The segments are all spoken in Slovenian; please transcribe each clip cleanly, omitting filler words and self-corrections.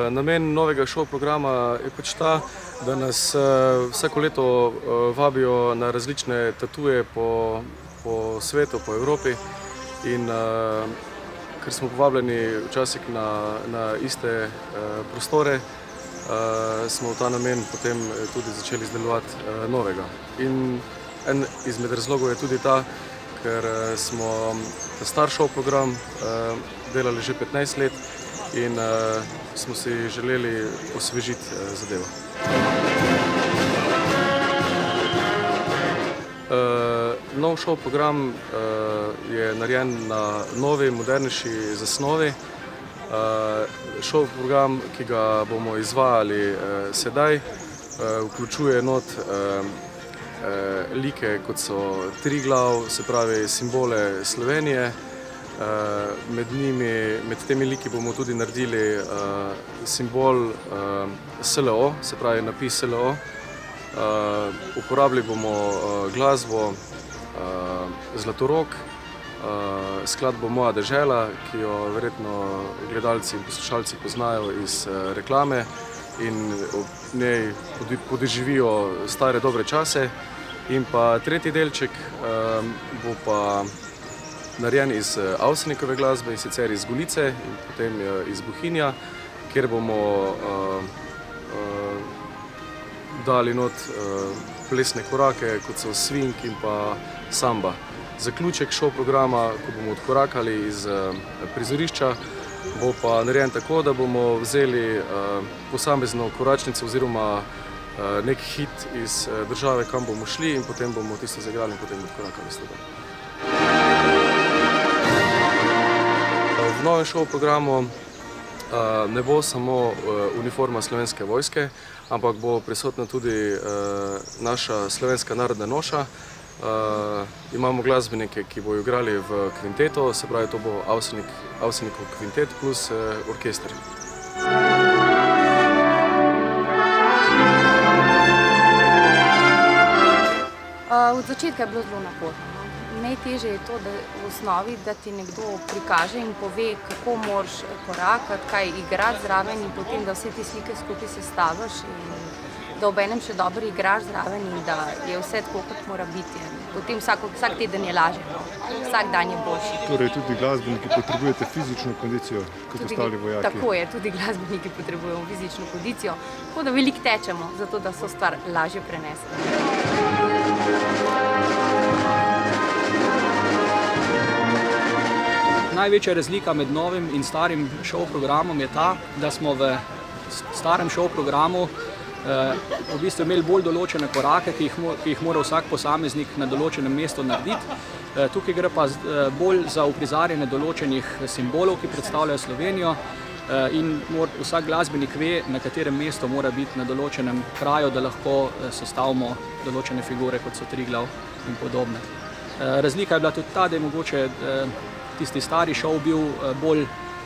Namen novega šov programa je pač ta, da nas vsako leto vabijo na različne tatuje po svetu, po Evropi in ker smo povabljeni včasih na iste prostore, smo v ta namen potem tudi začeli izdelovati novega. In en izmed razlogov je tudi ta, ker smo ta star šov program delali že 15 let in smo si želeli osvežiti zadevo. Nov šov program je narejen na novi, modernejši zasnovi. Šov program, ki ga bomo izvajali sedaj, vključuje not like, kot so Triglav, se pravi simbole Slovenije. Med temi liki bomo tudi naredili simbol SLO, se pravi napis SLO. Uporabili bomo glasbo Zlatorog, skladbo Moja dežela, ki jo verjetno gledalci in poslušalci poznajo iz reklame in ob njej podoživijo stare dobre čase. In pa tretji delček bo pa narejen iz Avsenikove glasbe, in sicer iz Golice in potem iz Bohinja, kjer bomo dali not plesne korake, kot so swing in pa samba. Zaključek šov programa, ko bomo odkorakali iz prizorišča, bo pa narejen tako, da bomo vzeli posamezno koračnico oziroma nek hit iz države, kam bomo šli, in potem bomo tisto zaigrali in potem odkorakali s tega. V novem šov programu ne bo samo uniforma Slovenske vojske, ampak bo prisotna tudi naša slovenska narodna noša. Imamo glasbenike, ki bodo igrali v kvinteto, se pravi, to bo Avsenikov kvintet plus orkester. Od začetka je bilo zelo naporno. Najtežje je to, da v osnovi, da ti nekdo prikaže in pove, kako moraš korakati, kaj igrati zraven in potem, da vse te slike skupaj sestaviš in da obenem še dobro igraš zraven in da je vse tako, kot mora biti. Potem vsak teden je lažje, vsak dan je boljši. Torej tudi glasbeniki potrebujete fizično kondicijo, kot ostali vojaki? Tako je, tudi glasbeniki potrebujemo fizično kondicijo, tako da veliko tečemo, zato da so stvar lažje prenesemo. Največja razlika med novim in starim šov programom je ta, da smo v starem šov programu v bistvu imeli bolj določene korake, ki jih mora vsak posameznik na določenem mestu narediti. Tukaj gre pa bolj za uprizarjanje določenih simbolov, ki predstavljajo Slovenijo, in vsak glasbenik ve, na katerem mestu mora biti na določenem kraju, da lahko sestavimo določene figure, kot so Triglav in podobne. Razlika je bila tudi ta, da je mogoče tisti stari šov bil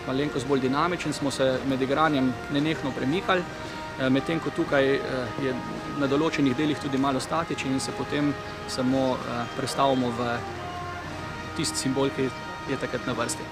malenkost bolj dinamičen, smo se med igranjem nenehno premikali, medtem ko tukaj je na določenih delih tudi malo statičen in se potem samo prestavimo v tisti simbol, ki je takrat na vrsti.